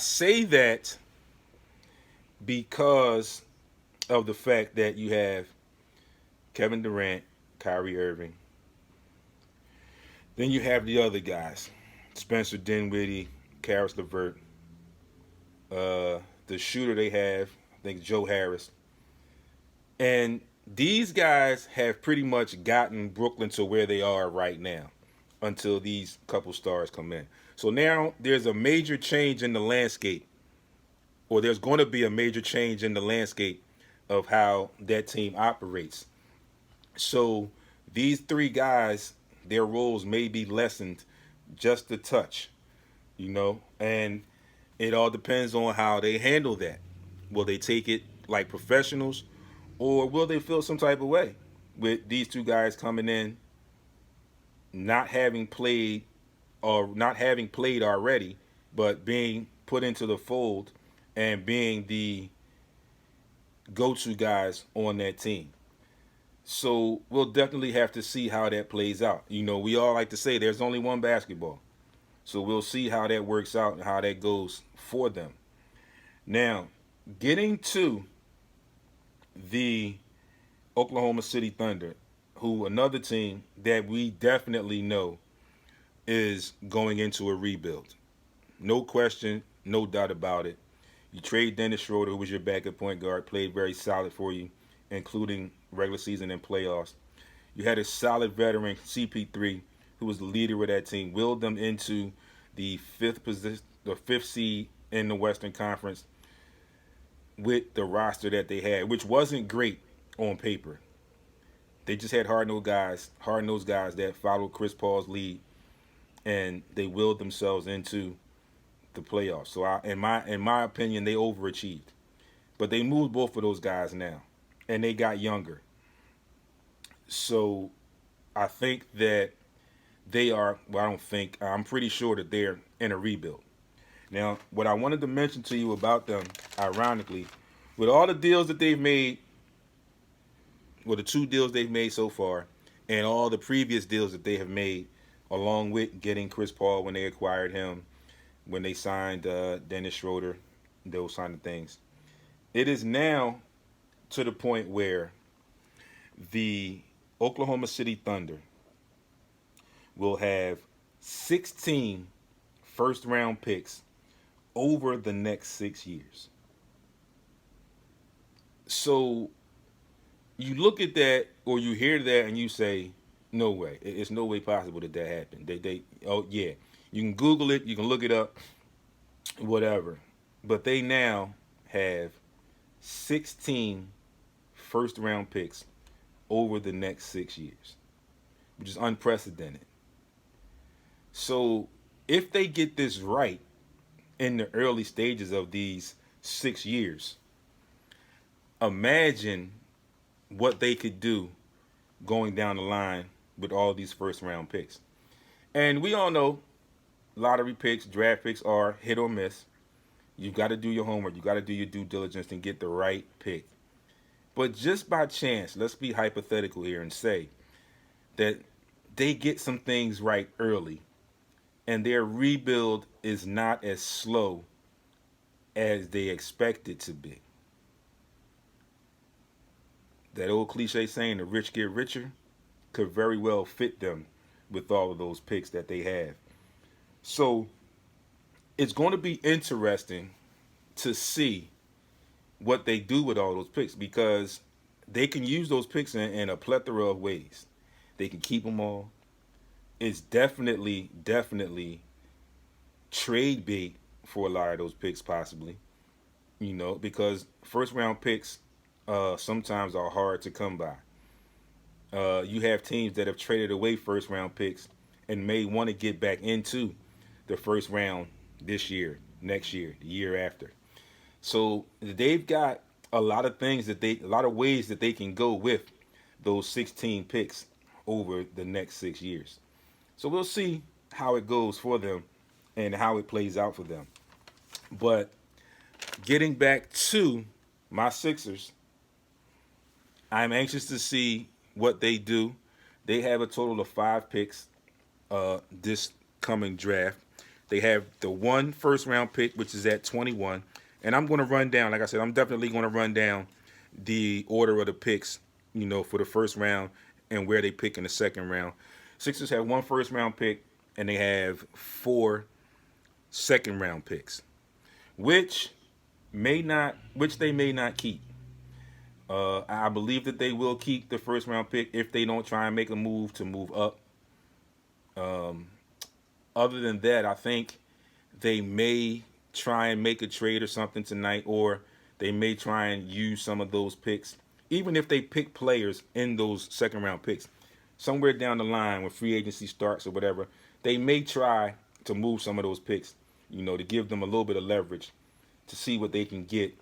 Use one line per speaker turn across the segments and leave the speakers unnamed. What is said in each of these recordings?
Say that because of the fact that you have Kevin Durant, Kyrie Irving, then you have the other guys, Spencer Dinwiddie, Karis LeVert, the shooter they have, I think Joe Harris, and these guys have pretty much gotten Brooklyn to where they are right now until these couple stars come in. So now there's a major change in the landscape, or there's going to be a major change in the landscape of how that team operates. So these three guys, their roles may be lessened just a touch, and it all depends on how they handle that. Will they take it like professionals, or will they feel some type of way with these two guys coming in, not having played or not having played already, but being put into the fold and being the go-to guys on that team? So we'll definitely have to see how that plays out. We all like to say there's only one basketball. So we'll see how that works out and how that goes for them. Now, getting to the Oklahoma City Thunder, who another team that we definitely know is going into a rebuild. No question, no doubt about it. You trade Dennis Schroeder, who was your backup point guard, played very solid for you, including regular season and playoffs. You had a solid veteran, CP3, who was the leader of that team, willed them into the fifth seed in the Western Conference with the roster that they had, which wasn't great on paper. They just had hard-nosed guys that followed Chris Paul's lead, and they willed themselves into the playoffs. So, in my opinion, they overachieved. But they moved both of those guys now, and they got younger. So, I think that they are. Well, I don't think. I'm pretty sure that they're in a rebuild. Now, what I wanted to mention to you about them, ironically, with all the deals that they've made, well, the two deals they've made so far, and all the previous deals that they have made, along with getting Chris Paul when they acquired him, when they signed Dennis Schroeder, those kind of things. It is now to the point where the Oklahoma City Thunder will have 16 first round picks over the next 6 years. So you look at that or you hear that and you say, no way. It's no way possible that that happened. Oh yeah. You can Google it, you can look it up, whatever. But they now have 16 first round picks over the next 6 years, which is unprecedented. So if they get this right in the early stages of these 6 years, imagine what they could do going down the line with all these first round picks. And we all know lottery picks, draft picks are hit or miss. You've got to do your homework. You got to do your due diligence and get the right pick. But just by chance, let's be hypothetical here and say that they get some things right early and their rebuild is not as slow as they expect it to be. That old cliche saying, the rich get richer, could very well fit them with all of those picks that they have. So it's going to be interesting to see what they do with all those picks, because they can use those picks in a plethora of ways. They can keep them all. It's definitely trade bait for a lot of those picks, possibly. Because first round picks sometimes are hard to come by. You have teams that have traded away first round picks and may want to get back into the first round this year, next year, the year after. So they've got a lot of ways that they can go with those 16 picks over the next 6 years. So we'll see how it goes for them and how it plays out for them. But getting back to my Sixers, I'm anxious to see what they do. They have a total of 5 picks this coming draft. They have the one first round pick, which is at 21. And I'm going to run down, like I said, I'm definitely going to run down the order of the picks, for the first round and where they pick in the second round. Sixers have one first round pick and they have four second round picks, which they may not keep. I believe that they will keep the first round pick if they don't try and make a move to move up. Other than that, I think they may try and make a trade or something tonight, or they may try and use some of those picks, even if they pick players in those second round picks. Somewhere down the line when free agency starts or whatever, they may try to move some of those picks, to give them a little bit of leverage to see what they can get,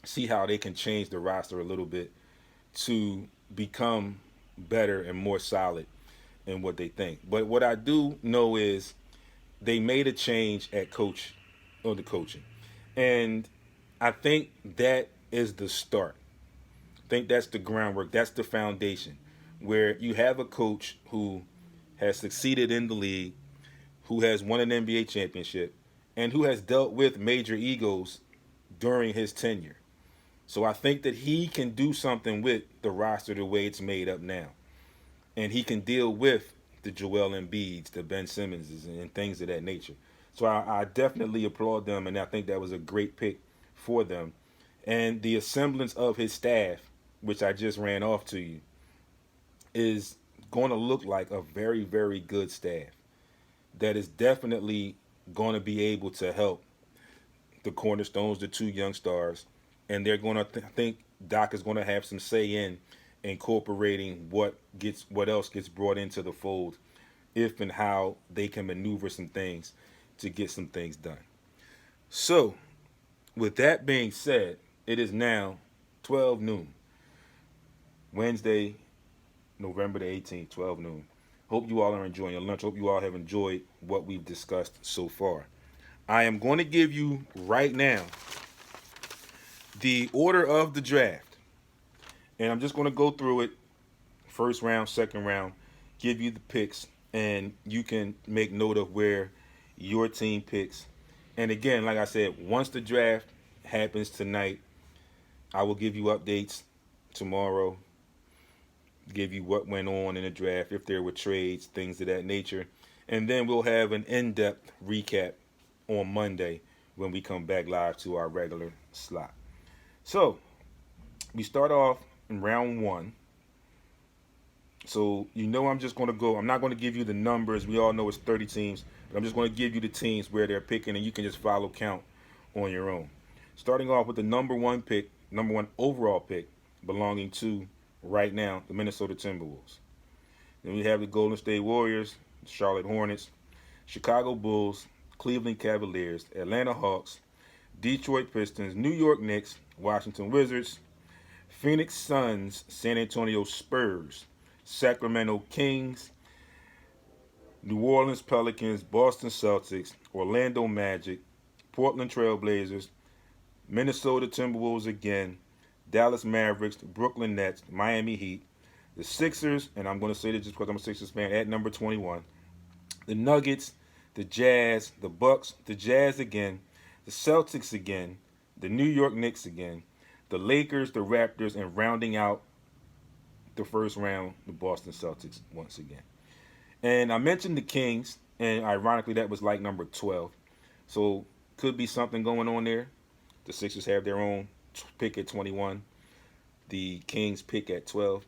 see how they can change the roster a little bit to become better and more solid in what they think. But what I do know is they made a change at the coaching. And I think that is the start. I think that's the groundwork. That's the foundation where you have a coach who has succeeded in the league, who has won an NBA championship, and who has dealt with major egos during his tenure. So I think that he can do something with the roster the way it's made up now. And he can deal with the Joel Embiids, the Ben Simmonses, and things of that nature. So I definitely applaud them, and I think that was a great pick for them. And the assemblance of his staff, which I just ran off to you, is going to look like a very, very good staff that is definitely going to be able to help the cornerstones, the two young stars, and they're going to think Doc is going to have some say in incorporating what else gets brought into the fold, if and how they can maneuver some things to get some things done. So, with that being said, it is now 12 noon, Wednesday, November the 18th, 12 noon. Hope you all are enjoying your lunch. Hope you all have enjoyed what we've discussed so far. I am going to give you right now the order of the draft. And I'm just going to go through it, first round, second round, give you the picks, and you can make note of where your team picks. And again, like I said, once the draft happens tonight, I will give you updates tomorrow, give you what went on in the draft, if there were trades, things of that nature. And then we'll have an in-depth recap on Monday when we come back live to our regular slot. So, we start off in round one. So, I'm just going to go. I'm not going to give you the numbers. We all know it's 30 teams. But I'm just going to give you the teams where they're picking, and you can just follow count on your own. Starting off with the number one overall pick, belonging to, right now, the Minnesota Timberwolves. Then we have the Golden State Warriors, Charlotte Hornets, Chicago Bulls, Cleveland Cavaliers, Atlanta Hawks, Detroit Pistons, New York Knicks, Washington Wizards, Phoenix Suns, San Antonio Spurs, Sacramento Kings, New Orleans Pelicans, Boston Celtics, Orlando Magic, Portland Trail Blazers, Minnesota Timberwolves again, Dallas Mavericks, Brooklyn Nets, Miami Heat, the Sixers, and I'm going to say this just because I'm a Sixers fan, at number 21, the Nuggets, the Jazz, the Bucks, the Jazz again, the Celtics again, the New York Knicks again, the Lakers, the Raptors, and rounding out the first round, the Boston Celtics once again. And I mentioned the Kings, and ironically that was like number 12. So could be something going on there. The Sixers have their own pick at 21. The Kings pick at 12.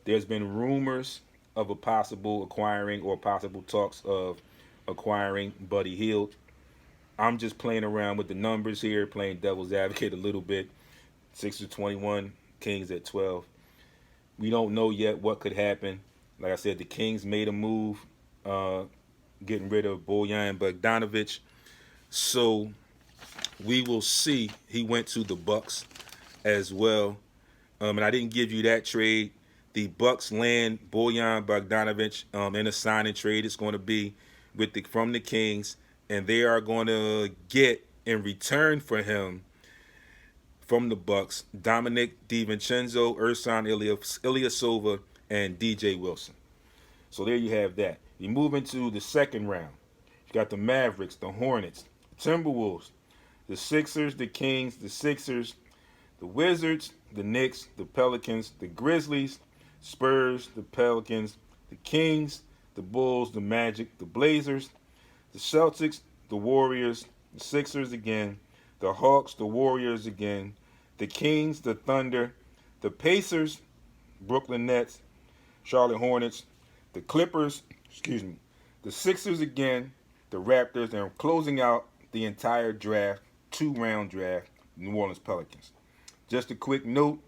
There's been rumors of a possible acquiring or possible talks of acquiring Buddy Hield. I'm just playing around with the numbers here, playing devil's advocate a little bit. Sixers 21, Kings at 12. We don't know yet what could happen. Like I said, the Kings made a move, getting rid of Bojan Bogdanovic. So we will see. He went to the Bucks as well. And I didn't give you that trade. The Bucks land Bojan Bogdanovic in a signing trade. It's going to be from the Kings, and they are going to get in return for him from the Bucks Dominic DiVincenzo, Ersan Ilyasova, and DJ Wilson. So there you have that. You move into the second round. Got the Mavericks, the Hornets, Timberwolves, the Sixers, the Kings, the Sixers, the Wizards, the Knicks, the Pelicans, the Grizzlies, Spurs, the Pelicans, the Kings, the Bulls, the Magic, the Blazers, the Celtics, the Warriors, the Sixers again, the Hawks, the Warriors again, the Kings, the Thunder, the Pacers, Brooklyn Nets, Charlotte Hornets, the Clippers, the Sixers again, the Raptors, and closing out the entire draft, 2-round draft, New Orleans Pelicans. Just a quick note,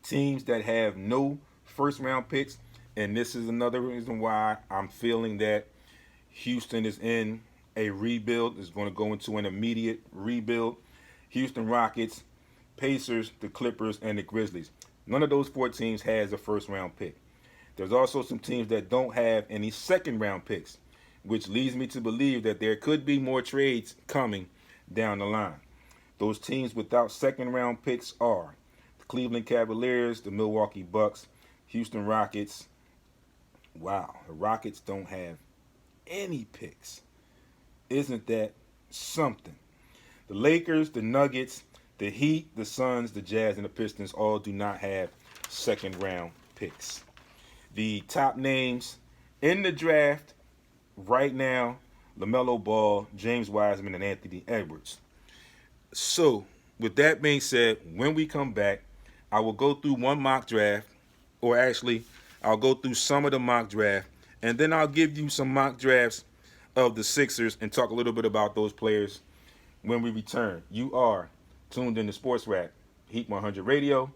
teams that have no first-round picks, and this is another reason why I'm feeling that Houston is in a rebuild, is going to go into an immediate rebuild. Houston Rockets, Pacers, the Clippers, and the Grizzlies. None of those 4 teams has a first-round pick. There's also some teams that don't have any second-round picks, which leads me to believe that there could be more trades coming down the line. Those teams without second-round picks are the Cleveland Cavaliers, the Milwaukee Bucks, Houston Rockets. Wow, the Rockets don't have any picks. Isn't that something? The Lakers, the Nuggets, the Heat, the Suns, the Jazz, and the Pistons all do not have second-round picks. The top names in the draft right now, LaMelo Ball, James Wiseman, and Anthony Edwards. So, with that being said, when we come back, I will go through one mock draft, or actually, I'll go through some of the mock draft, and then I'll give you some mock drafts of the Sixers and talk a little bit about those players when we return. You are tuned in to SportsRap, Heat 100 Radio.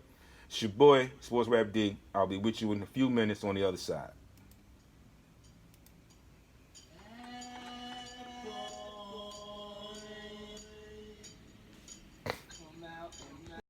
It's your boy, SportsRap D. I'll be with you in a few minutes on the other side.